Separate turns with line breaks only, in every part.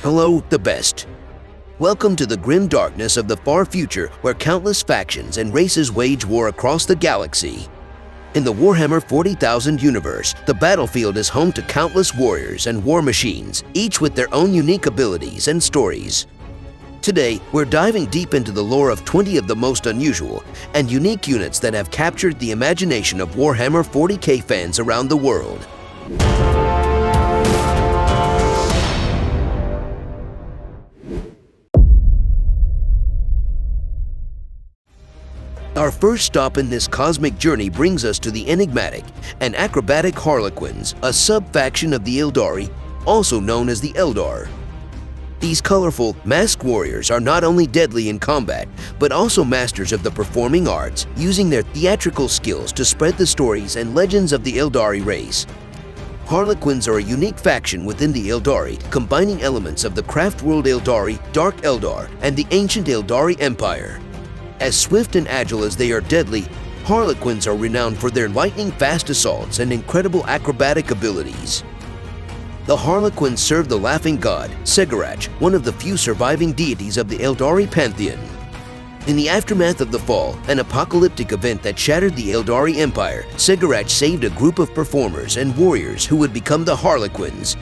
Hello, the best. Welcome to the grim darkness of the far future where countless factions and races wage war across the galaxy. In the Warhammer 40,000 universe, the battlefield is home to countless warriors and war machines, each with their own unique abilities and stories. Today, we're diving deep into the lore of 20 of the most unusual and unique units that have captured the imagination of Warhammer 40K fans around the world. Our first stop in this cosmic journey brings us to the enigmatic and acrobatic Harlequins, a sub-faction of the Aeldari, also known as the Eldar. These colorful, masked warriors are not only deadly in combat, but also masters of the performing arts, using their theatrical skills to spread the stories and legends of the Aeldari race. Harlequins are a unique faction within the Aeldari, combining elements of the Craftworld Aeldari, Dark Eldar, and the ancient Aeldari Empire. As swift and agile as they are deadly, Harlequins are renowned for their lightning-fast assaults and incredible acrobatic abilities. The Harlequins serve the Laughing God, Segarach, one of the few surviving deities of the Aeldari pantheon. In the aftermath of the Fall, an apocalyptic event that shattered the Aeldari Empire, Segarach saved a group of performers and warriors who would become the Harlequins.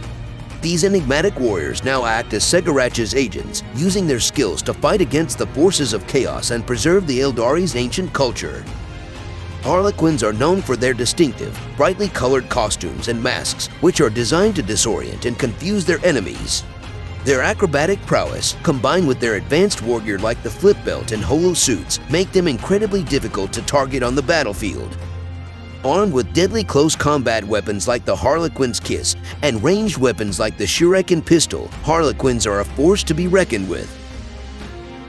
These enigmatic warriors now act as Segarach's agents, using their skills to fight against the forces of chaos and preserve the Aeldari's ancient culture. Harlequins are known for their distinctive, brightly colored costumes and masks, which are designed to disorient and confuse their enemies. Their acrobatic prowess, combined with their advanced war gear like the flip belt and holo suits, make them incredibly difficult to target on the battlefield. Armed with deadly close combat weapons like the Harlequin's Kiss and ranged weapons like the Shuriken pistol, Harlequins are a force to be reckoned with.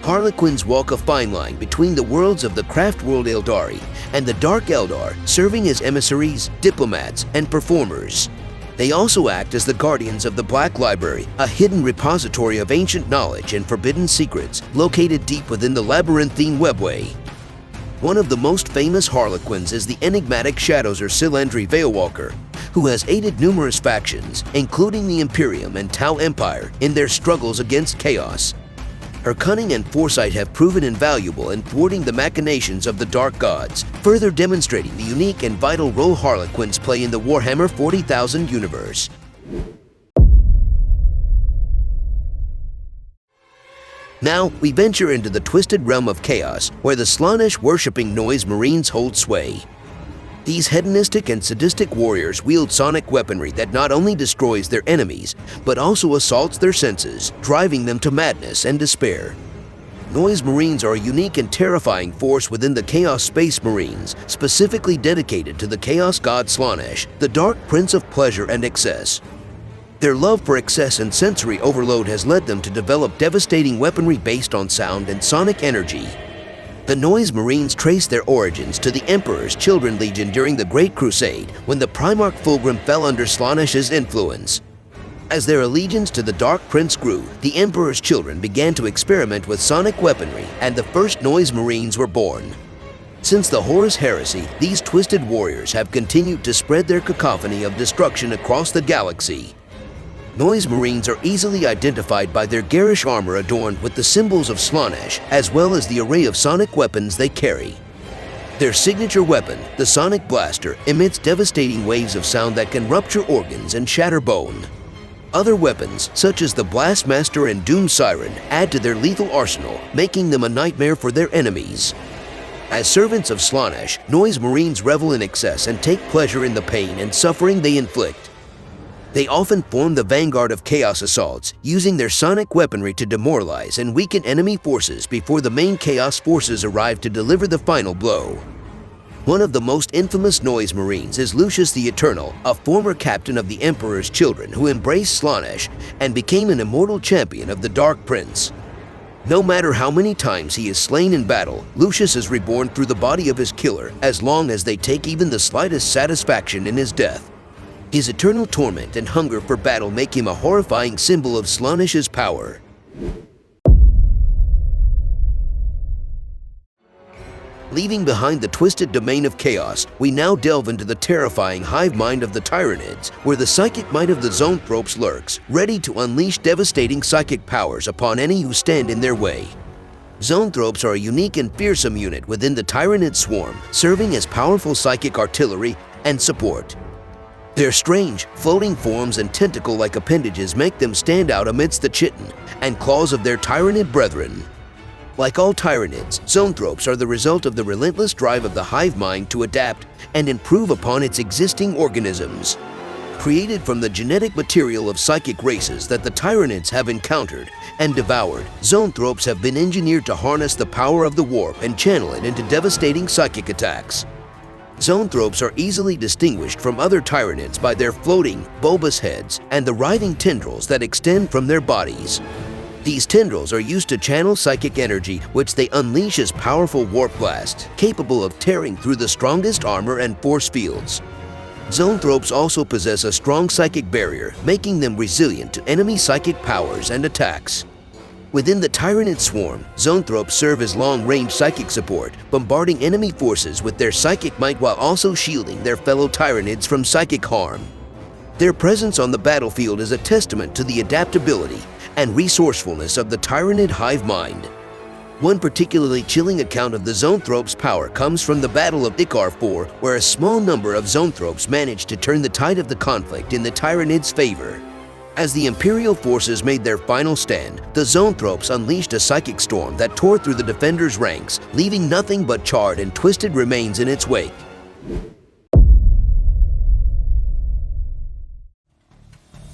Harlequins walk a fine line between the worlds of the Craftworld Aeldari and the Dark Eldar, serving as emissaries, diplomats, and performers. They also act as the guardians of the Black Library, a hidden repository of ancient knowledge and forbidden secrets located deep within the labyrinthine webway. One of the most famous Harlequins is the enigmatic Shadowzer Silandri Veilwalker, who has aided numerous factions, including the Imperium and Tau Empire, in their struggles against chaos. Her cunning and foresight have proven invaluable in thwarting the machinations of the Dark Gods, further demonstrating the unique and vital role Harlequins play in the Warhammer 40,000 universe. Now, we venture into the twisted realm of chaos, where the Slaanesh-worshipping Noise Marines hold sway. These hedonistic and sadistic warriors wield sonic weaponry that not only destroys their enemies, but also assaults their senses, driving them to madness and despair. Noise Marines are a unique and terrifying force within the Chaos Space Marines, specifically dedicated to the Chaos God Slaanesh, the Dark Prince of Pleasure and Excess. Their love for excess and sensory overload has led them to develop devastating weaponry based on sound and sonic energy. The Noise Marines trace their origins to the Emperor's Children Legion during the Great Crusade, when the Primarch Fulgrim fell under Slaanesh's influence. As their allegiance to the Dark Prince grew, the Emperor's children began to experiment with sonic weaponry, and the first Noise Marines were born. Since the Horus Heresy, these twisted warriors have continued to spread their cacophony of destruction across the galaxy. Noise Marines are easily identified by their garish armor adorned with the symbols of Slaanesh, as well as the array of sonic weapons they carry. Their signature weapon, the Sonic Blaster, emits devastating waves of sound that can rupture organs and shatter bone. Other weapons, such as the Blastmaster and Doom Siren, add to their lethal arsenal, making them a nightmare for their enemies. As servants of Slaanesh, Noise Marines revel in excess and take pleasure in the pain and suffering they inflict. They often form the vanguard of chaos assaults, using their sonic weaponry to demoralize and weaken enemy forces before the main chaos forces arrive to deliver the final blow. One of the most infamous Noise Marines is Lucius the Eternal, a former captain of the Emperor's Children who embraced Slaanesh and became an immortal champion of the Dark Prince. No matter how many times he is slain in battle, Lucius is reborn through the body of his killer as long as they take even the slightest satisfaction in his death. His eternal torment and hunger for battle make him a horrifying symbol of Slaanesh's power. Leaving behind the twisted domain of chaos, we now delve into the terrifying hive mind of the Tyranids, where the psychic might of the Zoanthropes lurks, ready to unleash devastating psychic powers upon any who stand in their way. Zoanthropes are a unique and fearsome unit within the Tyranid swarm, serving as powerful psychic artillery and support. Their strange, floating forms and tentacle-like appendages make them stand out amidst the chitin and claws of their Tyranid brethren. Like all Tyranids, Zoanthropes are the result of the relentless drive of the hive mind to adapt and improve upon its existing organisms. Created from the genetic material of psychic races that the Tyranids have encountered and devoured, Zoanthropes have been engineered to harness the power of the warp and channel it into devastating psychic attacks. Zoanthropes are easily distinguished from other Tyranids by their floating, bulbous heads and the writhing tendrils that extend from their bodies. These tendrils are used to channel psychic energy, which they unleash as powerful warp blasts, capable of tearing through the strongest armor and force fields. Zoanthropes also possess a strong psychic barrier, making them resilient to enemy psychic powers and attacks. Within the Tyranid swarm, Zoanthropes serve as long-range psychic support, bombarding enemy forces with their psychic might while also shielding their fellow Tyranids from psychic harm. Their presence on the battlefield is a testament to the adaptability and resourcefulness of the Tyranid hive mind. One particularly chilling account of the Zoanthropes' power comes from the Battle of Ikar IV, where a small number of Zoanthropes managed to turn the tide of the conflict in the Tyranids' favor. As the Imperial forces made their final stand, the Zoanthropes unleashed a psychic storm that tore through the defenders' ranks, leaving nothing but charred and twisted remains in its wake.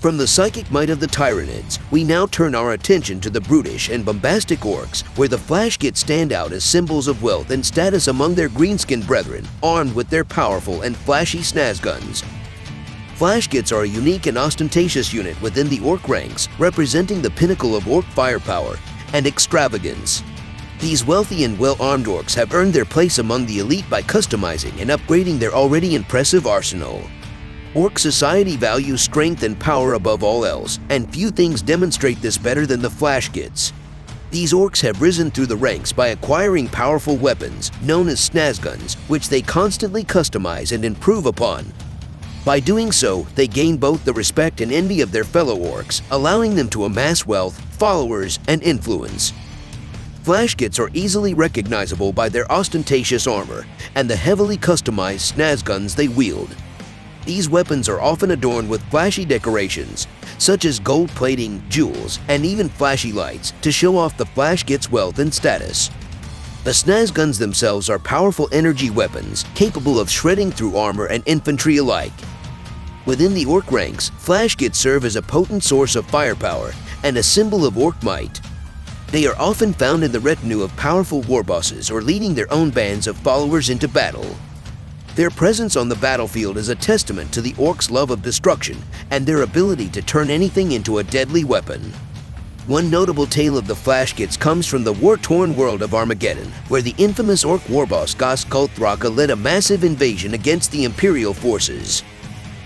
From the psychic might of the Tyranids, we now turn our attention to the brutish and bombastic orcs, where the Flashgits stand out as symbols of wealth and status among their green-skinned brethren, armed with their powerful and flashy snazguns. Flashgits are a unique and ostentatious unit within the orc ranks, representing the pinnacle of orc firepower and extravagance. These wealthy and well-armed orcs have earned their place among the elite by customizing and upgrading their already impressive arsenal. Orc society values strength and power above all else, and few things demonstrate this better than the Flashgits. These orcs have risen through the ranks by acquiring powerful weapons, known as snazguns, which they constantly customize and improve upon. By doing so, they gain both the respect and envy of their fellow orcs, allowing them to amass wealth, followers, and influence. Flashgits are easily recognizable by their ostentatious armor and the heavily customized snazguns they wield. These weapons are often adorned with flashy decorations, such as gold plating, jewels, and even flashy lights to show off the Flashgits' wealth and status. The snazguns themselves are powerful energy weapons capable of shredding through armor and infantry alike. Within the orc ranks, Flashgits serve as a potent source of firepower and a symbol of orc might. They are often found in the retinue of powerful war bosses or leading their own bands of followers into battle. Their presence on the battlefield is a testament to the orcs' love of destruction and their ability to turn anything into a deadly weapon. One notable tale of the Flashgits comes from the war-torn world of Armageddon, where the infamous orc warboss Ghast Kulthraka led a massive invasion against the Imperial forces.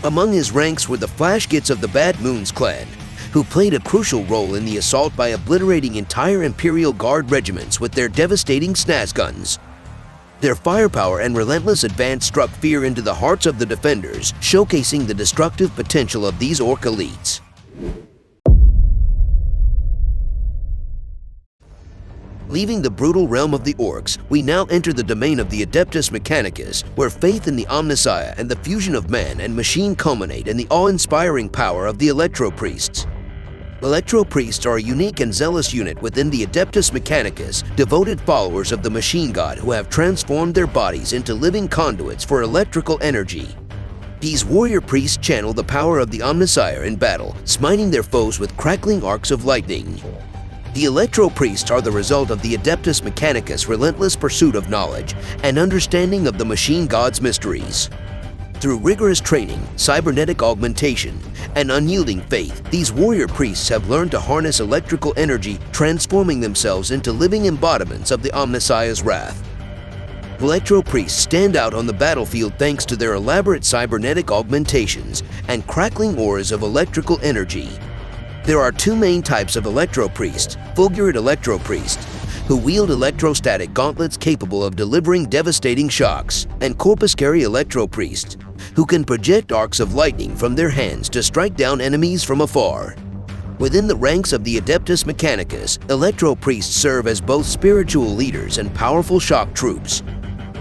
Among his ranks were the Flashgits of the Bad Moons clan, who played a crucial role in the assault by obliterating entire Imperial Guard regiments with their devastating snazguns. Their firepower and relentless advance struck fear into the hearts of the defenders, showcasing the destructive potential of these orc elites. Leaving the brutal realm of the orcs, we now enter the domain of the Adeptus Mechanicus, where faith in the Omnissiah and the fusion of man and machine culminate in the awe-inspiring power of the Electro-Priests. Electro-Priests are a unique and zealous unit within the Adeptus Mechanicus, devoted followers of the machine god who have transformed their bodies into living conduits for electrical energy. These warrior priests channel the power of the Omnissiah in battle, smiting their foes with crackling arcs of lightning. The Electro-Priests are the result of the Adeptus Mechanicus' relentless pursuit of knowledge and understanding of the machine god's mysteries. Through rigorous training, cybernetic augmentation, and unyielding faith, these warrior priests have learned to harness electrical energy, transforming themselves into living embodiments of the Omnissiah's wrath. Electro-Priests stand out on the battlefield thanks to their elaborate cybernetic augmentations and crackling auras of electrical energy. There are two main types of Electro-Priests: Fulgurate Electro-Priests, who wield electrostatic gauntlets capable of delivering devastating shocks, and Corpuscari Electro Priests, who can project arcs of lightning from their hands to strike down enemies from afar. Within the ranks of the Adeptus Mechanicus, Electro Priests serve as both spiritual leaders and powerful shock troops.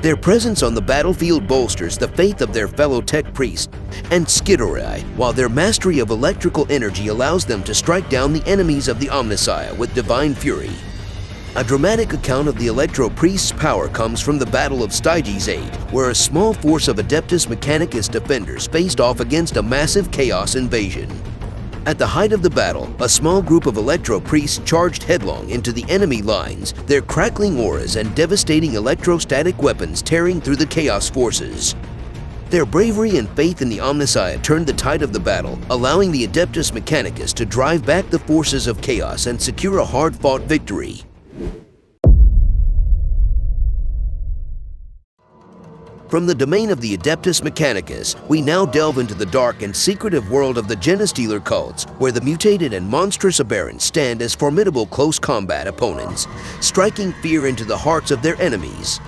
Their presence on the battlefield bolsters the faith of their fellow Tech Priests and Scidorii, while their mastery of electrical energy allows them to strike down the enemies of the Omnissiah with divine fury. A dramatic account of the Electro Priest's power comes from the Battle of Styges 8, where a small force of Adeptus Mechanicus defenders faced off against a massive Chaos invasion. At the height of the battle, a small group of Electro Priests charged headlong into the enemy lines, their crackling auras and devastating electrostatic weapons tearing through the Chaos forces. Their bravery and faith in the Omnissiah turned the tide of the battle, allowing the Adeptus Mechanicus to drive back the forces of Chaos and secure a hard-fought victory. From the domain of the Adeptus Mechanicus, we now delve into the dark and secretive world of the Genestealer cults, where the mutated and monstrous Aberrants stand as formidable close combat opponents, striking fear into the hearts of their enemies.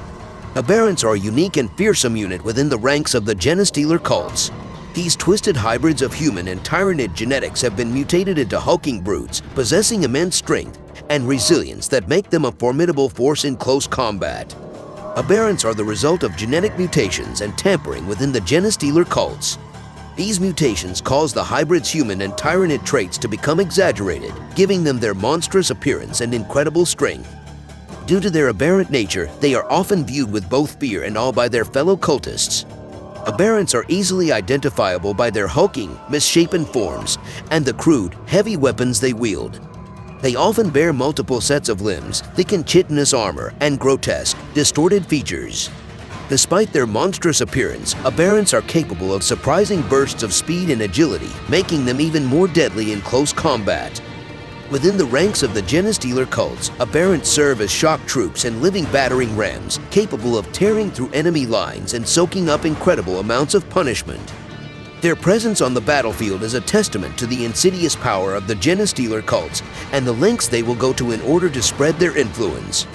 Aberrants are a unique and fearsome unit within the ranks of the Genestealer cults. These twisted hybrids of human and tyrannid genetics have been mutated into hulking brutes, possessing immense strength and resilience that make them a formidable force in close combat. Aberrants are the result of genetic mutations and tampering within the Genestealer cults. These mutations cause the hybrid's human and tyrannid traits to become exaggerated, giving them their monstrous appearance and incredible strength. Due to their aberrant nature, they are often viewed with both fear and awe by their fellow cultists. Aberrants are easily identifiable by their hulking, misshapen forms and the crude, heavy weapons they wield. They often bear multiple sets of limbs, thick and chitinous armor, and grotesque, distorted features. Despite their monstrous appearance, Aberrants are capable of surprising bursts of speed and agility, making them even more deadly in close combat. Within the ranks of the Genestealer cults, Aberrants serve as shock troops and living battering rams, capable of tearing through enemy lines and soaking up incredible amounts of punishment. Their presence on the battlefield is a testament to the insidious power of the Genestealer cults and the lengths they will go to in order to spread their influence.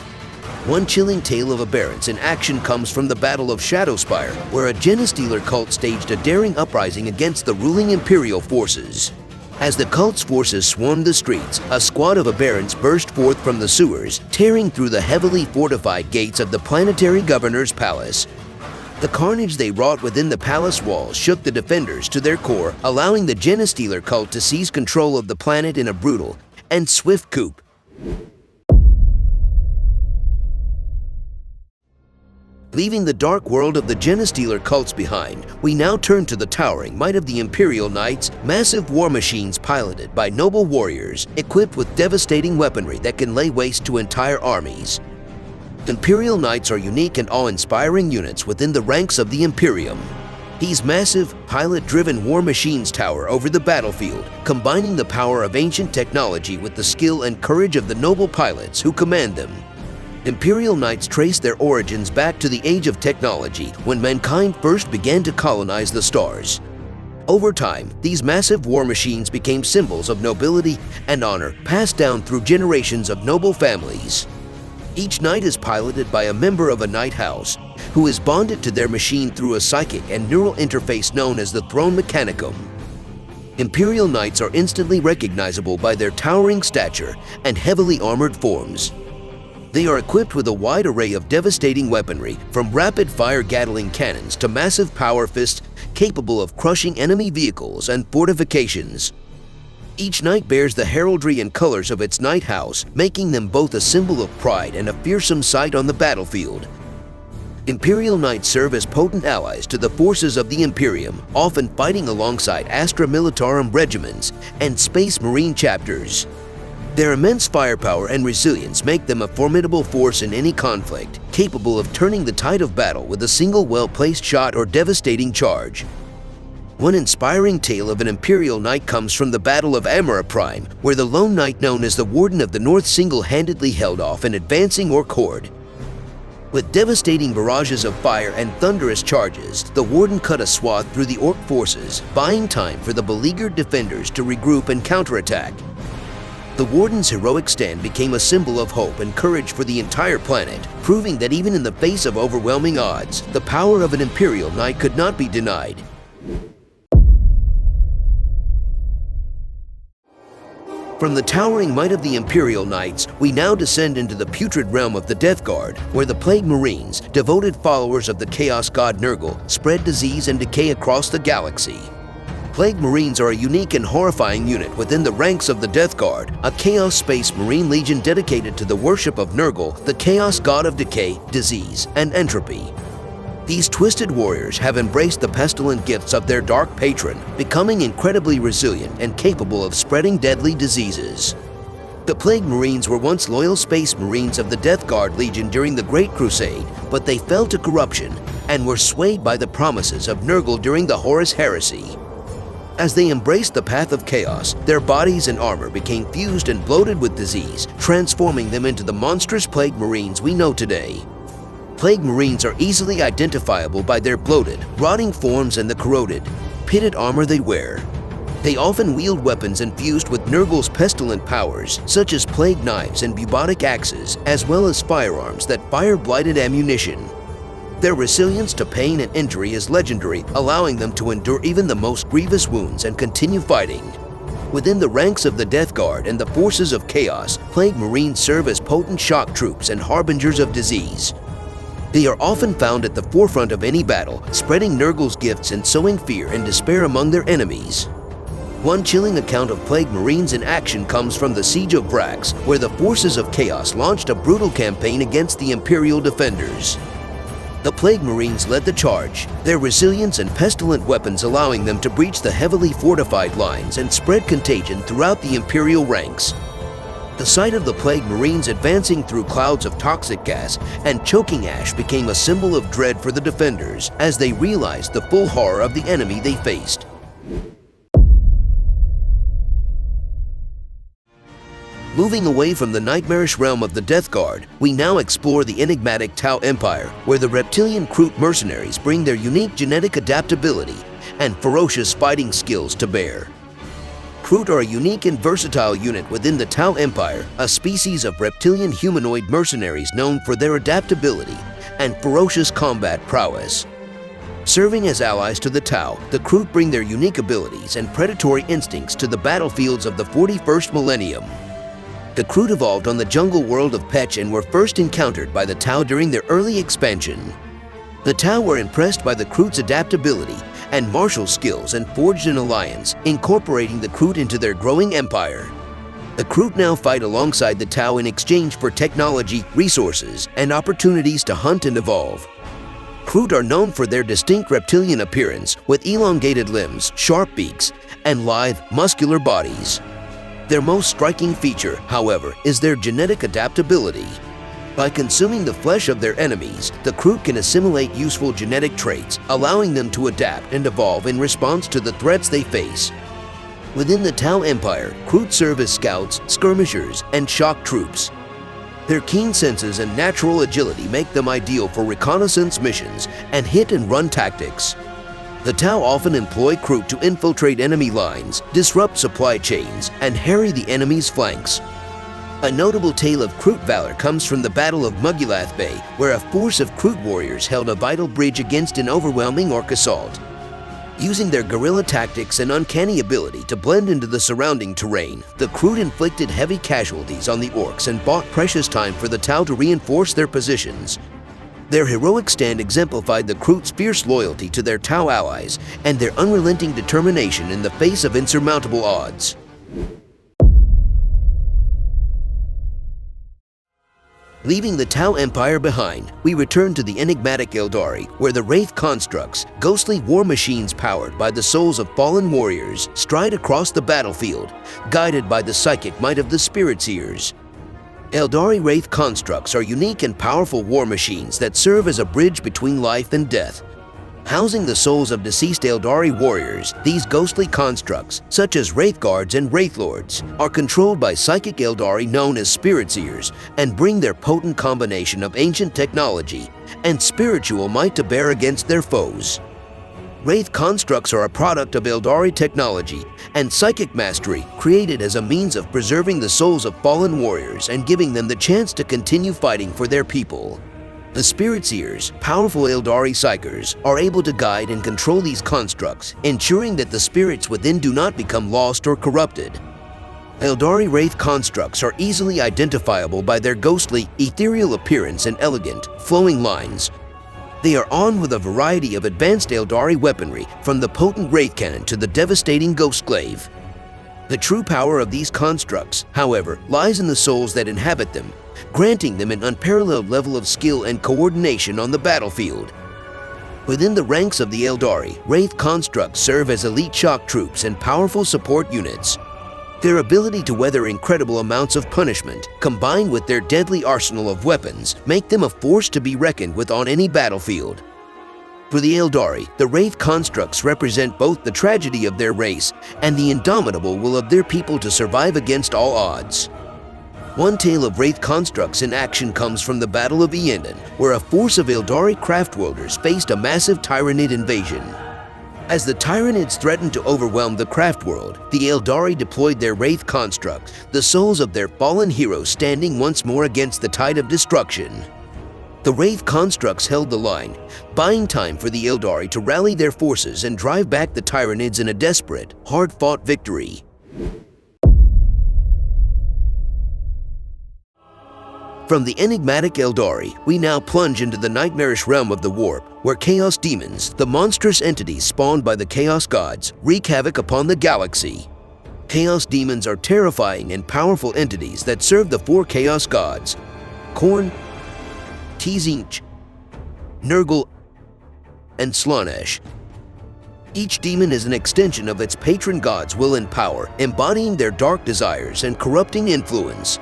One chilling tale of Aberrants in action comes from the Battle of Shadowspire, where a Genestealer cult staged a daring uprising against the ruling Imperial forces. As the cult's forces swarmed the streets, a squad of Aberrants burst forth from the sewers, tearing through the heavily fortified gates of the planetary governor's palace. The carnage they wrought within the palace walls shook the defenders to their core, allowing the Genestealer cult to seize control of the planet in a brutal and swift coup. Leaving the dark world of the Genestealer cults behind, we now turn to the towering might of the Imperial Knights, massive war machines piloted by noble warriors, equipped with devastating weaponry that can lay waste to entire armies. Imperial Knights are unique and awe-inspiring units within the ranks of the Imperium. These massive, pilot-driven war machines tower over the battlefield, combining the power of ancient technology with the skill and courage of the noble pilots who command them. Imperial Knights trace their origins back to the age of technology, when mankind first began to colonize the stars. Over time, these massive war machines became symbols of nobility and honor, passed down through generations of noble families. Each knight is piloted by a member of a knight house, who is bonded to their machine through a psychic and neural interface known as the Throne Mechanicum. Imperial Knights are instantly recognizable by their towering stature and heavily armored forms. They are equipped with a wide array of devastating weaponry, from rapid-fire Gatling cannons to massive power fists capable of crushing enemy vehicles and fortifications. Each knight bears the heraldry and colors of its knight house, making them both a symbol of pride and a fearsome sight on the battlefield. Imperial Knights serve as potent allies to the forces of the Imperium, often fighting alongside Astra Militarum regiments and Space Marine chapters. Their immense firepower and resilience make them a formidable force in any conflict, capable of turning the tide of battle with a single well-placed shot or devastating charge. One inspiring tale of an Imperial Knight comes from the Battle of Amara Prime, where the lone knight known as the Warden of the North single-handedly held off an advancing Orc horde. With devastating barrages of fire and thunderous charges, the Warden cut a swath through the Orc forces, buying time for the beleaguered defenders to regroup and counterattack. The Warden's heroic stand became a symbol of hope and courage for the entire planet, proving that even in the face of overwhelming odds, the power of an Imperial Knight could not be denied. From the towering might of the Imperial Knights, we now descend into the putrid realm of the Death Guard, where the Plague Marines, devoted followers of the Chaos God Nurgle, spread disease and decay across the galaxy. Plague Marines are a unique and horrifying unit within the ranks of the Death Guard, a Chaos Space Marine Legion dedicated to the worship of Nurgle, the Chaos God of decay, disease, and entropy. These twisted warriors have embraced the pestilent gifts of their dark patron, becoming incredibly resilient and capable of spreading deadly diseases. The Plague Marines were once loyal Space Marines of the Death Guard Legion during the Great Crusade, but they fell to corruption and were swayed by the promises of Nurgle during the Horus Heresy. As they embraced the path of chaos, their bodies and armor became fused and bloated with disease, transforming them into the monstrous Plague Marines we know today. Plague Marines are easily identifiable by their bloated, rotting forms and the corroded, pitted armor they wear. They often wield weapons infused with Nurgle's pestilent powers, such as plague knives and bubotic axes, as well as firearms that fire blighted ammunition. Their resilience to pain and injury is legendary, allowing them to endure even the most grievous wounds and continue fighting. Within the ranks of the Death Guard and the forces of chaos, Plague Marines serve as potent shock troops and harbingers of disease. They are often found at the forefront of any battle, spreading Nurgle's gifts and sowing fear and despair among their enemies. One chilling account of Plague Marines in action comes from the Siege of Brax, where the forces of chaos launched a brutal campaign against the Imperial defenders. The Plague Marines led the charge, their resilience and pestilent weapons allowing them to breach the heavily fortified lines and spread contagion throughout the Imperial ranks. The sight of the Plague Marines advancing through clouds of toxic gas and choking ash became a symbol of dread for the defenders as they realized the full horror of the enemy they faced. Moving away from the nightmarish realm of the Death Guard, we now explore the enigmatic Tau Empire, where the reptilian Kroot mercenaries bring their unique genetic adaptability and ferocious fighting skills to bear. Kroot are a unique and versatile unit within the Tau Empire, a species of reptilian humanoid mercenaries known for their adaptability and ferocious combat prowess. Serving as allies to the Tau, the Kroot bring their unique abilities and predatory instincts to the battlefields of the 41st millennium. The Kroot evolved on the jungle world of Petch and were first encountered by the Tau during their early expansion. The Tau were impressed by the Kroot's adaptability and martial skills and forged an alliance, incorporating the Kroot into their growing empire. The Kroot now fight alongside the Tau in exchange for technology, resources, and opportunities to hunt and evolve. Kroot are known for their distinct reptilian appearance with elongated limbs, sharp beaks, and lithe, muscular bodies. Their most striking feature, however, is their genetic adaptability. By consuming the flesh of their enemies, the Kroot can assimilate useful genetic traits, allowing them to adapt and evolve in response to the threats they face. Within the Tau Empire, Kroot serve as scouts, skirmishers, and shock troops. Their keen senses and natural agility make them ideal for reconnaissance missions and hit-and-run tactics. The Tau often employ Kroot to infiltrate enemy lines, disrupt supply chains, and harry the enemy's flanks. A notable tale of Kroot valor comes from the Battle of Mugulath Bay, where a force of Kroot warriors held a vital bridge against an overwhelming orc assault. Using their guerrilla tactics and uncanny ability to blend into the surrounding terrain, the Kroot inflicted heavy casualties on the orcs and bought precious time for the Tau to reinforce their positions. Their heroic stand exemplified the Kroot's fierce loyalty to their Tau allies and their unrelenting determination in the face of insurmountable odds. Leaving the Tau Empire behind, we return to the enigmatic Aeldari, where the Wraith constructs, ghostly war machines powered by the souls of fallen warriors, stride across the battlefield, guided by the psychic might of the Spirit Seers. Aeldari Wraith constructs are unique and powerful war machines that serve as a bridge between life and death. Housing the souls of deceased Aeldari warriors, these ghostly constructs, such as Wraith Guards and Wraith Lords, are controlled by psychic Aeldari known as Spirit Seers and bring their potent combination of ancient technology and spiritual might to bear against their foes. Wraith constructs are a product of Eldari technology and psychic mastery created as a means of preserving the souls of fallen warriors and giving them the chance to continue fighting for their people. The Spirit Seers, powerful Eldari psykers, are able to guide and control these constructs, ensuring that the spirits within do not become lost or corrupted. Eldari Wraith constructs are easily identifiable by their ghostly, ethereal appearance and elegant, flowing lines. They are armed with a variety of advanced Eldari weaponry, from the potent Wraith Cannon to the devastating Ghost Glaive. The true power of these constructs, however, lies in the souls that inhabit them, granting them an unparalleled level of skill and coordination on the battlefield. Within the ranks of the Eldari, Wraith constructs serve as elite shock troops and powerful support units. Their ability to weather incredible amounts of punishment, combined with their deadly arsenal of weapons, make them a force to be reckoned with on any battlefield. For the Eldari, the Wraith constructs represent both the tragedy of their race and the indomitable will of their people to survive against all odds. One tale of Wraith constructs in action comes from the Battle of Iyanden, where a force of Eldari craftworlders faced a massive Tyranid invasion. As the Tyranids threatened to overwhelm the craft world, the Eldari deployed their Wraith constructs, the souls of their fallen heroes standing once more against the tide of destruction. The Wraith constructs held the line, buying time for the Eldari to rally their forces and drive back the Tyranids in a desperate, hard-fought victory. From the enigmatic Eldari, we now plunge into the nightmarish realm of the Warp, where Chaos Demons, the monstrous entities spawned by the Chaos Gods, wreak havoc upon the galaxy. Chaos Demons are terrifying and powerful entities that serve the four Chaos Gods: Khorne, Tzeentch, Nurgle, and Slaanesh. Each demon is an extension of its patron god's will and power, embodying their dark desires and corrupting influence.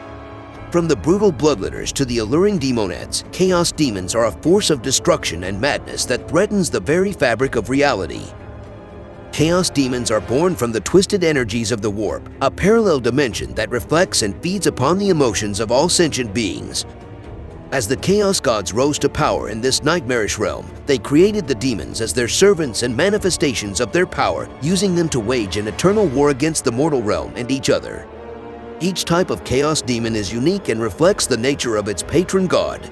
From the brutal bloodletters to the alluring demonettes, Chaos Demons are a force of destruction and madness that threatens the very fabric of reality. Chaos Demons are born from the twisted energies of the Warp, a parallel dimension that reflects and feeds upon the emotions of all sentient beings. As the Chaos Gods rose to power in this nightmarish realm, they created the demons as their servants and manifestations of their power, using them to wage an eternal war against the mortal realm and each other. Each type of Chaos Demon is unique and reflects the nature of its patron god.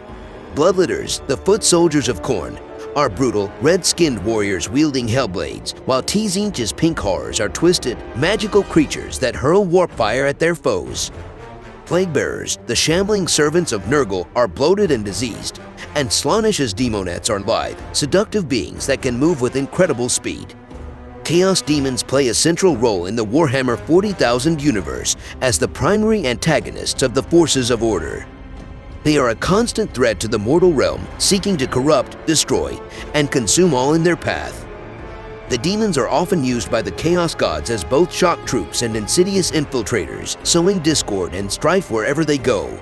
Bloodletters, the foot soldiers of Khorne, are brutal, red-skinned warriors wielding hellblades, while Tzeentch's pink horrors are twisted, magical creatures that hurl warp fire at their foes. Plaguebearers, the shambling servants of Nurgle, are bloated and diseased, and Slaanesh's demonettes are lithe, seductive beings that can move with incredible speed. Chaos Demons play a central role in the Warhammer 40,000 universe as the primary antagonists of the forces of order. They are a constant threat to the mortal realm, seeking to corrupt, destroy, and consume all in their path. The demons are often used by the Chaos Gods as both shock troops and insidious infiltrators, sowing discord and strife wherever they go.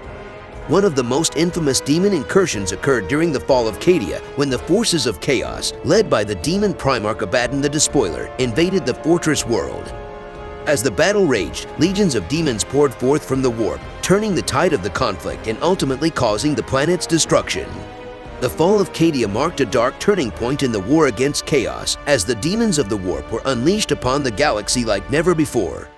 One of the most infamous demon incursions occurred during the fall of Cadia, when the forces of Chaos, led by the demon Primarch Abaddon the Despoiler, invaded the fortress world. As the battle raged, legions of demons poured forth from the Warp, turning the tide of the conflict and ultimately causing the planet's destruction. The fall of Cadia marked a dark turning point in the war against Chaos, as the demons of the Warp were unleashed upon the galaxy like never before.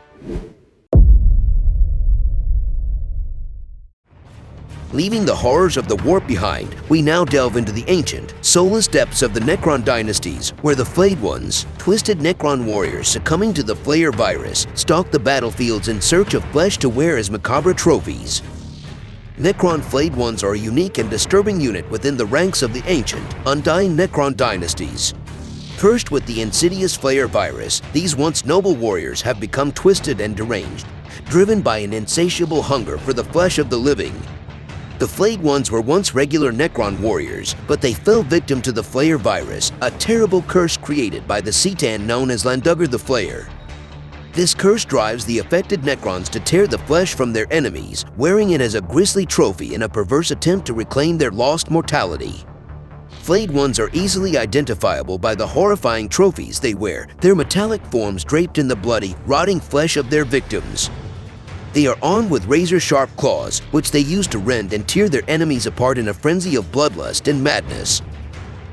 Leaving the horrors of the Warp behind, we now delve into the ancient, soulless depths of the Necron dynasties, where the Flayed Ones, twisted Necron warriors succumbing to the Flayer virus, stalk the battlefields in search of flesh to wear as macabre trophies. Necron Flayed Ones are a unique and disturbing unit within the ranks of the ancient, undying Necron dynasties. Cursed with the insidious Flayer virus, these once noble warriors have become twisted and deranged, driven by an insatiable hunger for the flesh of the living. The Flayed Ones were once regular Necron warriors, but they fell victim to the Flayer virus, a terrible curse created by the C'tan known as Landugger the Flayer. This curse drives the affected Necrons to tear the flesh from their enemies, wearing it as a grisly trophy in a perverse attempt to reclaim their lost mortality. Flayed Ones are easily identifiable by the horrifying trophies they wear, their metallic forms draped in the bloody, rotting flesh of their victims. They are armed with razor-sharp claws, which they use to rend and tear their enemies apart in a frenzy of bloodlust and madness.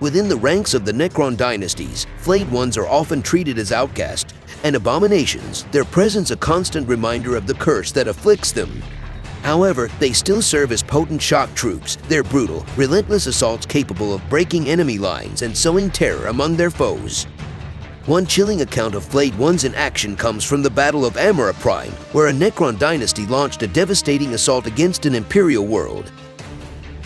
Within the ranks of the Necron dynasties, Flayed Ones are often treated as outcasts and abominations, their presence a constant reminder of the curse that afflicts them. However, they still serve as potent shock troops, their brutal, relentless assaults capable of breaking enemy lines and sowing terror among their foes. One chilling account of Flayed Ones in action comes from the Battle of Amara Prime, where a Necron dynasty launched a devastating assault against an Imperial world.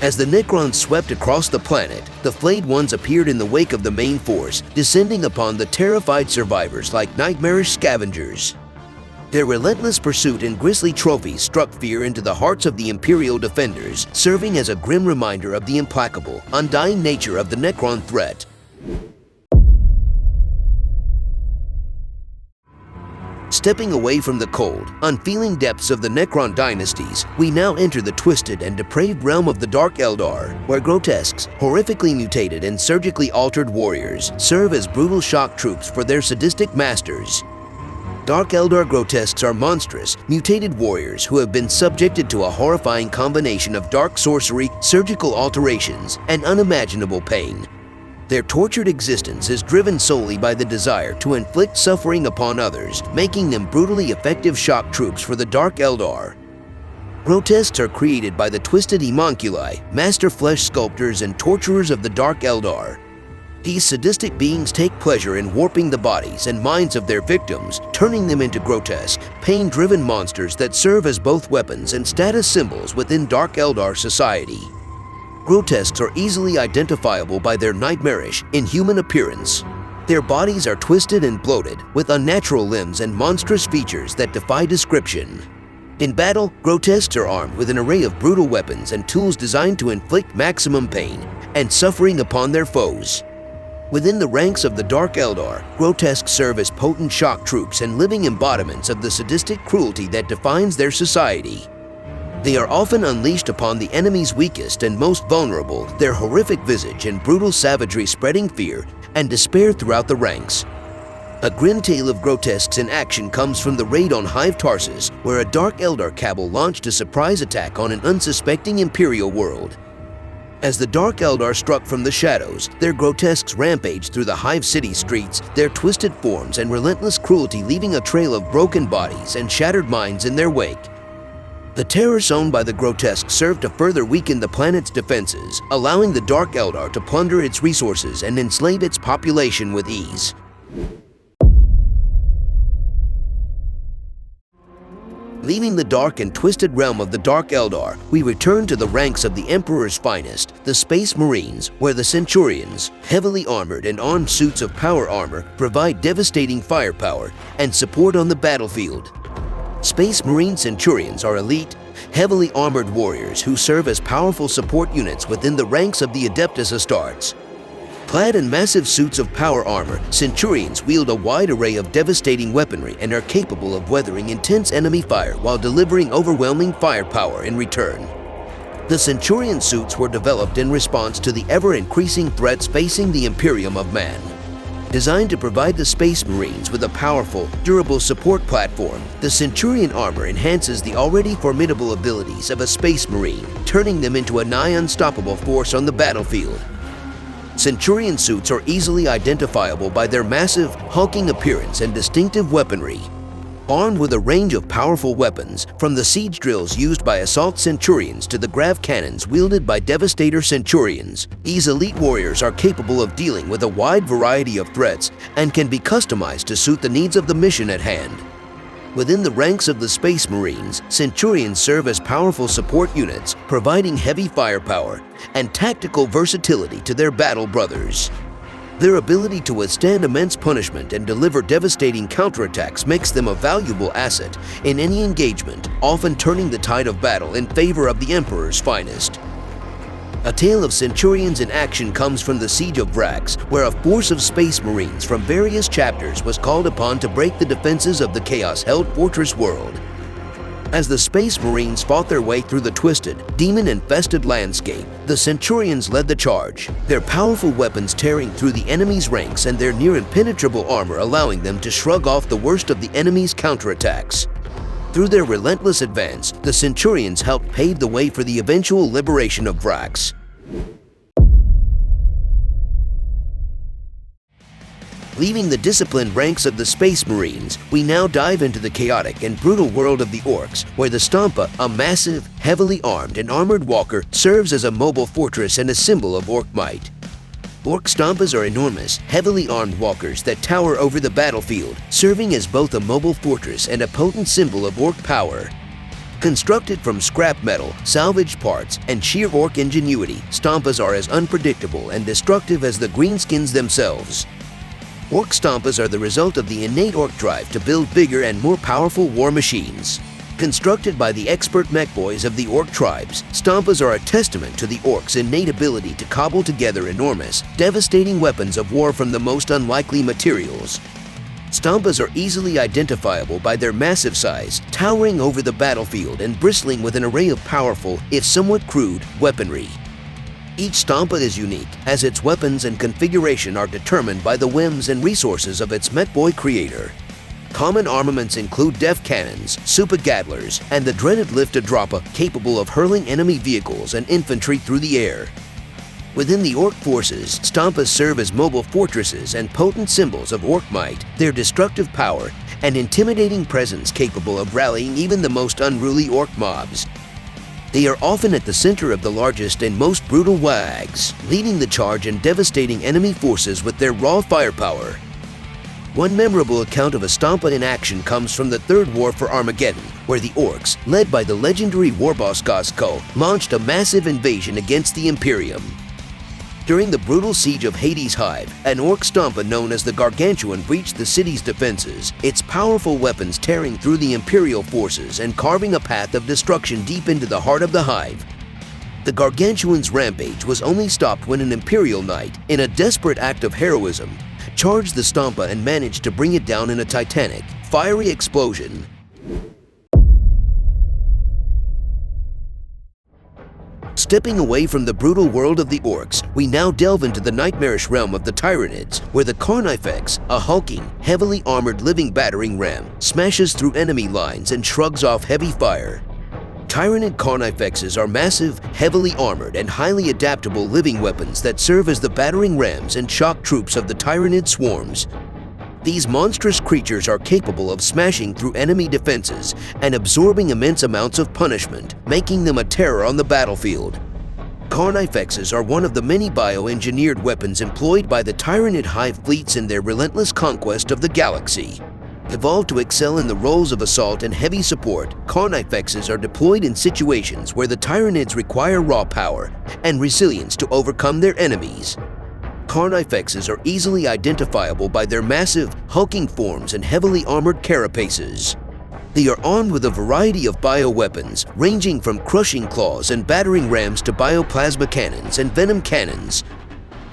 As the Necrons swept across the planet, the Flayed Ones appeared in the wake of the main force, descending upon the terrified survivors like nightmarish scavengers. Their relentless pursuit and grisly trophies struck fear into the hearts of the Imperial defenders, serving as a grim reminder of the implacable, undying nature of the Necron threat. Stepping away from the cold, unfeeling depths of the Necron dynasties, we now enter the twisted and depraved realm of the Dark Eldar, where grotesques, horrifically mutated and surgically altered warriors serve as brutal shock troops for their sadistic masters. Dark Eldar grotesques are monstrous, mutated warriors who have been subjected to a horrifying combination of dark sorcery, surgical alterations, and unimaginable pain. Their tortured existence is driven solely by the desire to inflict suffering upon others, making them brutally effective shock troops for the Dark Eldar. Grotesques are created by the twisted homunculi, master flesh sculptors and torturers of the Dark Eldar. These sadistic beings take pleasure in warping the bodies and minds of their victims, turning them into grotesque, pain-driven monsters that serve as both weapons and status symbols within Dark Eldar society. Grotesques are easily identifiable by their nightmarish, inhuman appearance. Their bodies are twisted and bloated, with unnatural limbs and monstrous features that defy description. In battle, grotesques are armed with an array of brutal weapons and tools designed to inflict maximum pain and suffering upon their foes. Within the ranks of the Dark Eldar, grotesques serve as potent shock troops and living embodiments of the sadistic cruelty that defines their society. They are often unleashed upon the enemy's weakest and most vulnerable, their horrific visage and brutal savagery spreading fear and despair throughout the ranks. A grim tale of grotesques in action comes from the raid on Hive Tarsus, where a Dark Eldar cabal launched a surprise attack on an unsuspecting Imperial world. As the Dark Eldar struck from the shadows, their grotesques rampaged through the Hive City streets, their twisted forms and relentless cruelty leaving a trail of broken bodies and shattered minds in their wake. The terror sown by the grotesques served to further weaken the planet's defenses, allowing the Dark Eldar to plunder its resources and enslave its population with ease. Leaving the dark and twisted realm of the Dark Eldar, we return to the ranks of the Emperor's finest, the Space Marines, where the Centurions, heavily armored and armed suits of power armor, provide devastating firepower and support on the battlefield. Space Marine Centurions are elite, heavily armored warriors who serve as powerful support units within the ranks of the Adeptus Astartes. Clad in massive suits of power armor, Centurions wield a wide array of devastating weaponry and are capable of weathering intense enemy fire while delivering overwhelming firepower in return. The Centurion suits were developed in response to the ever-increasing threats facing the Imperium of Man. Designed to provide the Space Marines with a powerful, durable support platform, the Centurion armor enhances the already formidable abilities of a Space Marine, turning them into a nigh unstoppable force on the battlefield. Centurion suits are easily identifiable by their massive, hulking appearance and distinctive weaponry. Armed with a range of powerful weapons, from the siege drills used by assault Centurions to the grav cannons wielded by Devastator Centurions, these elite warriors are capable of dealing with a wide variety of threats and can be customized to suit the needs of the mission at hand. Within the ranks of the Space Marines, Centurions serve as powerful support units, providing heavy firepower and tactical versatility to their battle brothers. Their ability to withstand immense punishment and deliver devastating counterattacks makes them a valuable asset in any engagement, often turning the tide of battle in favor of the Emperor's finest. A tale of Centurions in action comes from the Siege of Vrax, where a force of Space Marines from various chapters was called upon to break the defenses of the chaos-held fortress world. As the Space Marines fought their way through the twisted, demon-infested landscape, the Centurions led the charge, their powerful weapons tearing through the enemy's ranks and their near-impenetrable armor allowing them to shrug off the worst of the enemy's counterattacks. Through their relentless advance, the Centurions helped pave the way for the eventual liberation of Vrax. Leaving the disciplined ranks of the Space Marines, we now dive into the chaotic and brutal world of the Orks, where the Stompa, a massive, heavily armed and armored walker, serves as a mobile fortress and a symbol of Ork might. Ork Stompas are enormous, heavily armed walkers that tower over the battlefield, serving as both a mobile fortress and a potent symbol of Ork power. Constructed from scrap metal, salvaged parts, and sheer Ork ingenuity, Stompas are as unpredictable and destructive as the Greenskins themselves. Ork Stompas are the result of the innate Ork drive to build bigger and more powerful war machines. Constructed by the expert mech boys of the Ork tribes, Stompas are a testament to the Orks' innate ability to cobble together enormous, devastating weapons of war from the most unlikely materials. Stompas are easily identifiable by their massive size, towering over the battlefield and bristling with an array of powerful, if somewhat crude, weaponry. Each Stompa is unique, as its weapons and configuration are determined by the whims and resources of its Metboy creator. Common armaments include def cannons, super gattlers, and the dreaded Lift-A-Droppa, capable of hurling enemy vehicles and infantry through the air. Within the Ork forces, Stompas serve as mobile fortresses and potent symbols of Ork might, their destructive power, and intimidating presence capable of rallying even the most unruly Ork mobs. They are often at the center of the largest and most brutal wags, leading the charge and devastating enemy forces with their raw firepower. One memorable account of a Stompa in action comes from the Third War for Armageddon, where the Orks, led by the legendary warboss Gazko, launched a massive invasion against the Imperium. During the brutal siege of Hades' Hive, an Ork Stompa known as the Gargantuan breached the city's defenses, its powerful weapons tearing through the Imperial forces and carving a path of destruction deep into the heart of the Hive. The Gargantuan's rampage was only stopped when an Imperial Knight, in a desperate act of heroism, charged the Stompa and managed to bring it down in a titanic, fiery explosion. Stepping away from the brutal world of the Orks, we now delve into the nightmarish realm of the Tyranids, where the Carnifex, a hulking, heavily armored living battering ram, smashes through enemy lines and shrugs off heavy fire. Tyranid Carnifexes are massive, heavily armored, and highly adaptable living weapons that serve as the battering rams and shock troops of the Tyranid swarms. These monstrous creatures are capable of smashing through enemy defenses and absorbing immense amounts of punishment, making them a terror on the battlefield. Carnifexes are one of the many bioengineered weapons employed by the Tyranid Hive fleets in their relentless conquest of the galaxy. Evolved to excel in the roles of assault and heavy support, Carnifexes are deployed in situations where the Tyranids require raw power and resilience to overcome their enemies. Carnifexes are easily identifiable by their massive, hulking forms and heavily armored carapaces. They are armed with a variety of bioweapons, ranging from crushing claws and battering rams to bioplasma cannons and venom cannons.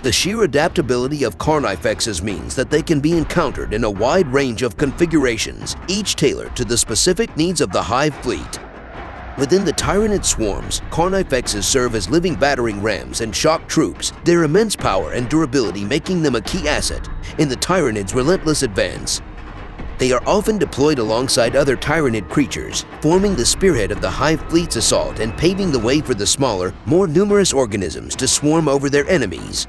The sheer adaptability of Carnifexes means that they can be encountered in a wide range of configurations, each tailored to the specific needs of the Hive fleet. Within the Tyranid swarms, Carnifexes serve as living battering rams and shock troops, their immense power and durability making them a key asset in the Tyranids' relentless advance. They are often deployed alongside other Tyranid creatures, forming the spearhead of the Hive fleet's assault and paving the way for the smaller, more numerous organisms to swarm over their enemies.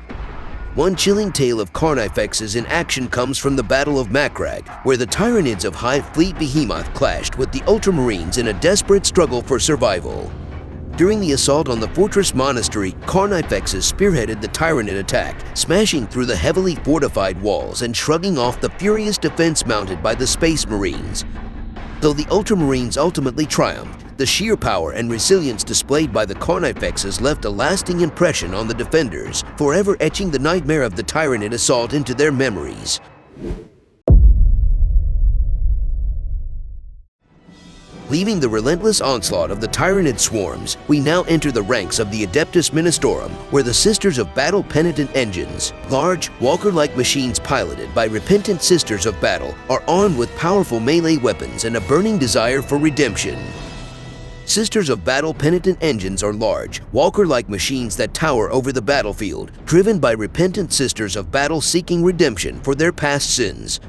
One chilling tale of Carnifexes in action comes from the Battle of Macragge, where the Tyranids of Hive Fleet Behemoth clashed with the Ultramarines in a desperate struggle for survival. During the assault on the Fortress Monastery, Carnifexes spearheaded the Tyranid attack, smashing through the heavily fortified walls and shrugging off the furious defense mounted by the Space Marines. Though the Ultramarines ultimately triumphed, the sheer power and resilience displayed by the Carnifexes left a lasting impression on the defenders, forever etching the nightmare of the Tyranid assault into their memories. Leaving the relentless onslaught of the Tyranid swarms, we now enter the ranks of the Adeptus Ministorum, where the Sisters of Battle Penitent Engines, large, walker-like machines piloted by repentant Sisters of Battle, are armed with powerful melee weapons and a burning desire for redemption. Sisters of Battle Penitent Engines are large, walker-like machines that tower over the battlefield, driven by repentant Sisters of Battle seeking redemption for their past sins.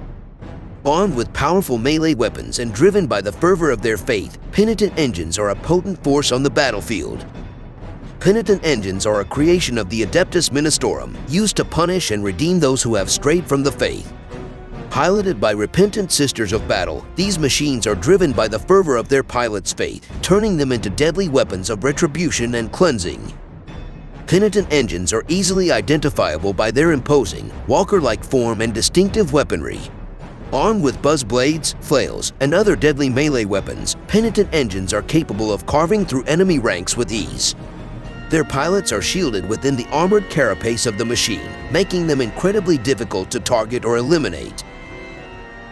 Armed with powerful melee weapons and driven by the fervor of their faith, Penitent Engines are a potent force on the battlefield. Penitent Engines are a creation of the Adeptus Ministorum, used to punish and redeem those who have strayed from the faith. Piloted by repentant Sisters of Battle, these machines are driven by the fervor of their pilot's faith, turning them into deadly weapons of retribution and cleansing. Penitent engines are easily identifiable by their imposing, walker-like form and distinctive weaponry. Armed with buzz blades, flails, and other deadly melee weapons, Penitent engines are capable of carving through enemy ranks with ease. Their pilots are shielded within the armored carapace of the machine, making them incredibly difficult to target or eliminate.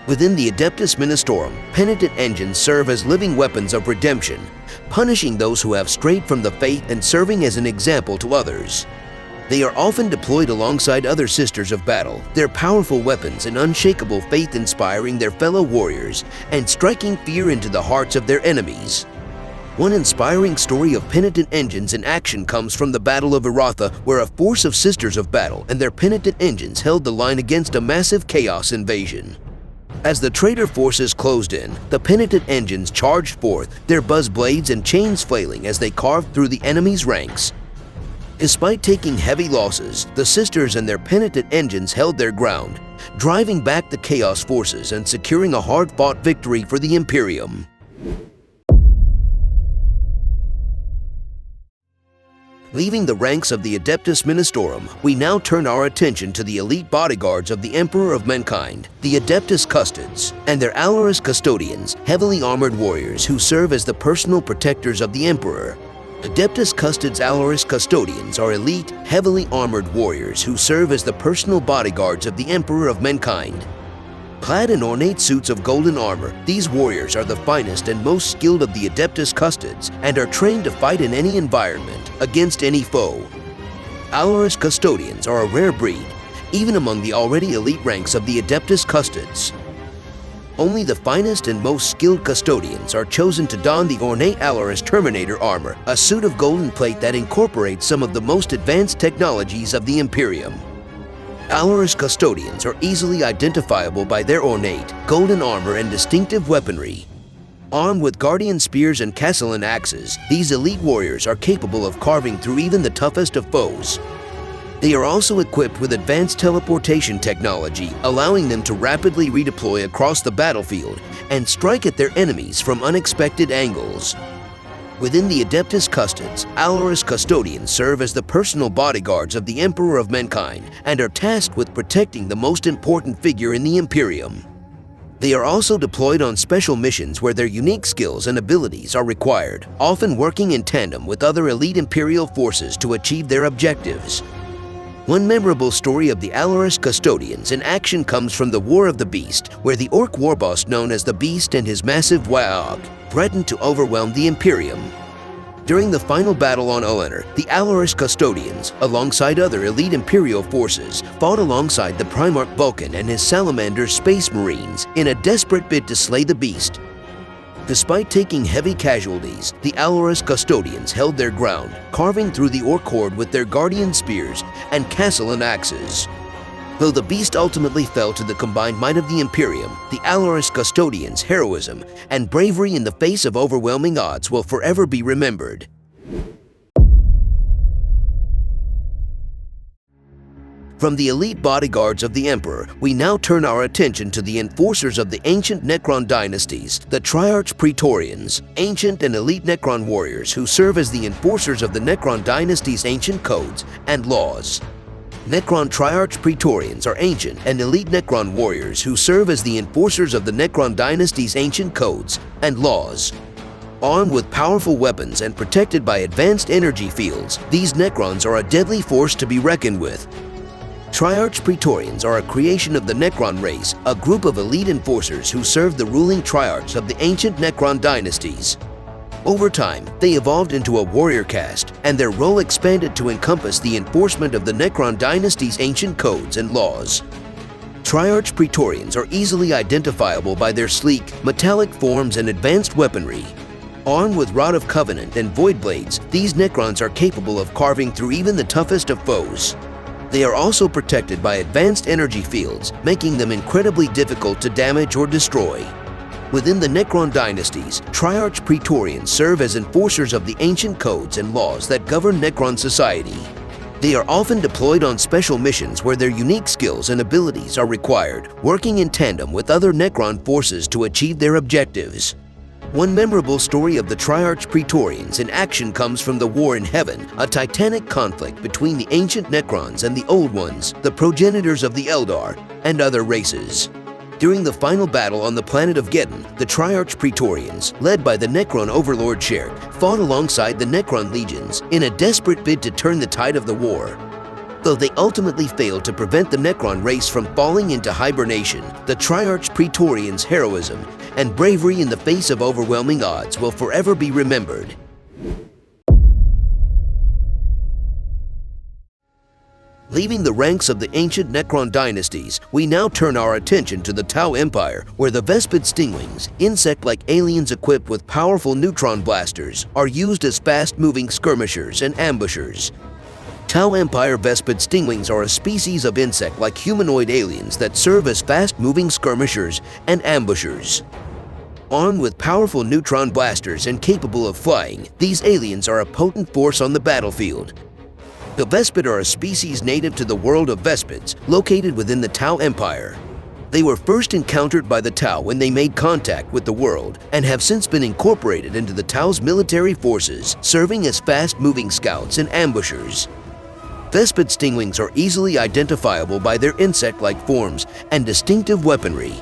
Within the Adeptus Ministorum, Penitent engines serve as living weapons of redemption, punishing those who have strayed from the faith and serving as an example to others. They are often deployed alongside other Sisters of Battle, their powerful weapons and unshakable faith inspiring their fellow warriors and striking fear into the hearts of their enemies. One inspiring story of Penitent engines in action comes from the Battle of Iratha, where a force of Sisters of Battle and their Penitent engines held the line against a massive chaos invasion. As the traitor forces closed in, the Penitent engines charged forth, their buzz blades and chains flailing as they carved through the enemy's ranks. Despite taking heavy losses, the Sisters and their Penitent engines held their ground, driving back the Chaos forces and securing a hard-fought victory for the Imperium. Leaving the ranks of the Adeptus Ministorum, we now turn our attention to the elite bodyguards of the Emperor of Mankind, the Adeptus Custodes, and their Allarus Custodians, heavily armored warriors who serve as the personal protectors of the Emperor. Adeptus Custodes Allarus Custodians are elite, heavily armored warriors who serve as the personal bodyguards of the Emperor of Mankind. Clad in ornate suits of golden armor, these warriors are the finest and most skilled of the Adeptus Custodes and are trained to fight in any environment, against any foe. Allarus Custodians are a rare breed, even among the already elite ranks of the Adeptus Custodes. Only the finest and most skilled custodians are chosen to don the ornate Allarus Terminator armor, a suit of golden plate that incorporates some of the most advanced technologies of the Imperium. Allarus Custodians are easily identifiable by their ornate, golden armor and distinctive weaponry. Armed with Guardian Spears and Castellan Axes, these elite warriors are capable of carving through even the toughest of foes. They are also equipped with advanced teleportation technology, allowing them to rapidly redeploy across the battlefield and strike at their enemies from unexpected angles. Within the Adeptus Custodes, Allarus Custodians serve as the personal bodyguards of the Emperor of Mankind and are tasked with protecting the most important figure in the Imperium. They are also deployed on special missions where their unique skills and abilities are required, often working in tandem with other elite Imperial forces to achieve their objectives. One memorable story of the Allarus Custodians in action comes from the War of the Beast, where the Orc warboss known as the Beast and his massive Waaagh threatened to overwhelm the Imperium. During the final battle on Olenner, the Allarus Custodians, alongside other elite Imperial forces, fought alongside the Primarch Vulcan and his Salamander Space Marines in a desperate bid to slay the Beast. Despite taking heavy casualties, the Allarus Custodians held their ground, carving through the Orc horde with their Guardian Spears and Castellan Axes. Though the Beast ultimately fell to the combined might of the Imperium, the Allarus Custodians' heroism and bravery in the face of overwhelming odds will forever be remembered. From the elite bodyguards of the Emperor, we now turn our attention to the enforcers of the ancient Necron dynasties, the Triarch Praetorians, ancient and elite Necron warriors who serve as the enforcers of the Necron dynasty's ancient codes and laws. Necron Triarch Praetorians are ancient and elite Necron warriors who serve as the enforcers of the Necron dynasty's ancient codes and laws. Armed with powerful weapons and protected by advanced energy fields, these Necrons are a deadly force to be reckoned with. Triarch Praetorians are a creation of the Necron race, a group of elite enforcers who serve the ruling Triarchs of the ancient Necron dynasties. Over time, they evolved into a warrior caste, and their role expanded to encompass the enforcement of the Necron dynasty's ancient codes and laws. Triarch Praetorians are easily identifiable by their sleek, metallic forms and advanced weaponry. Armed with Rod of Covenant and Void Blades, these Necrons are capable of carving through even the toughest of foes. They are also protected by advanced energy fields, making them incredibly difficult to damage or destroy. Within the Necron dynasties, Triarch Praetorians serve as enforcers of the ancient codes and laws that govern Necron society. They are often deployed on special missions where their unique skills and abilities are required, working in tandem with other Necron forces to achieve their objectives. One memorable story of the Triarch Praetorians in action comes from the War in Heaven, a titanic conflict between the ancient Necrons and the Old Ones, the progenitors of the Eldar, and other races. During the final battle on the planet of Geddon, the Triarch Praetorians, led by the Necron overlord Sherk, fought alongside the Necron legions in a desperate bid to turn the tide of the war. Though they ultimately failed to prevent the Necron race from falling into hibernation, the Triarch Praetorians' heroism and bravery in the face of overwhelming odds will forever be remembered. Leaving the ranks of the ancient Necron dynasties, we now turn our attention to the Tau Empire, where the Vespid Stingwings, insect-like aliens equipped with powerful neutron blasters, are used as fast-moving skirmishers and ambushers. Tau Empire Vespid Stingwings are a species of insect-like humanoid aliens that serve as fast-moving skirmishers and ambushers. Armed with powerful neutron blasters and capable of flying, these aliens are a potent force on the battlefield. The Vespid are a species native to the world of Vespids, located within the Tau Empire. They were first encountered by the Tau when they made contact with the world and have since been incorporated into the Tau's military forces, serving as fast-moving scouts and ambushers. Vespid Stingwings are easily identifiable by their insect-like forms and distinctive weaponry.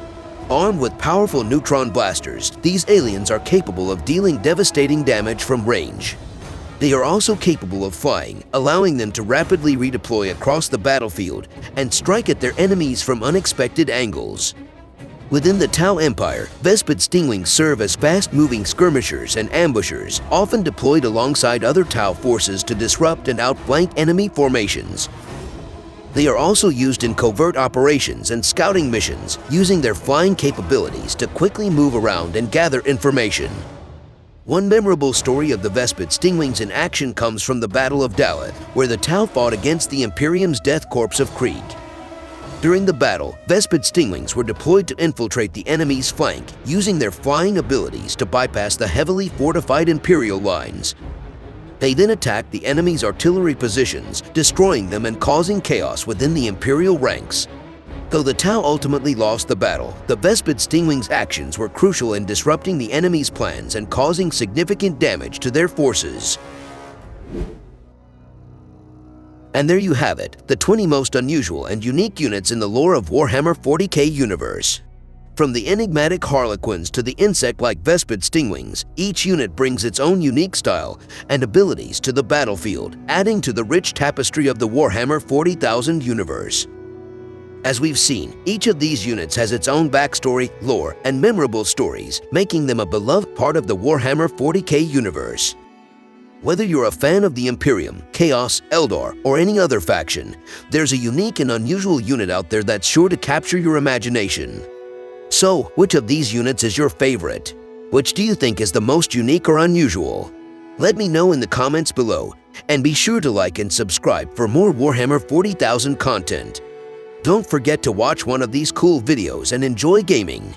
Armed with powerful neutron blasters, these aliens are capable of dealing devastating damage from range. They are also capable of flying, allowing them to rapidly redeploy across the battlefield and strike at their enemies from unexpected angles. Within the Tau Empire, Vespid Stingwings serve as fast-moving skirmishers and ambushers, often deployed alongside other Tau forces to disrupt and outflank enemy formations. They are also used in covert operations and scouting missions, using their flying capabilities to quickly move around and gather information. One memorable story of the Vespid Stingwings in action comes from the Battle of Daleth, where the Tau fought against the Imperium's Death Corps of Krieg. During the battle, Vespid Stingwings were deployed to infiltrate the enemy's flank, using their flying abilities to bypass the heavily fortified Imperial lines. They then attacked the enemy's artillery positions, destroying them and causing chaos within the Imperial ranks. Though the Tau ultimately lost the battle, the Vespid Stingwings' actions were crucial in disrupting the enemy's plans and causing significant damage to their forces. And there you have it, the 20 most unusual and unique units in the lore of Warhammer 40k universe. From the enigmatic Harlequins to the insect-like Vespid Stingwings, each unit brings its own unique style and abilities to the battlefield, adding to the rich tapestry of the Warhammer 40,000 universe. As we've seen, each of these units has its own backstory, lore, and memorable stories, making them a beloved part of the Warhammer 40k universe. Whether you're a fan of the Imperium, Chaos, Eldar, or any other faction, there's a unique and unusual unit out there that's sure to capture your imagination. So, which of these units is your favorite? Which do you think is the most unique or unusual? Let me know in the comments below, and be sure to like and subscribe for more Warhammer 40,000 content. Don't forget to watch one of these cool videos and enjoy gaming.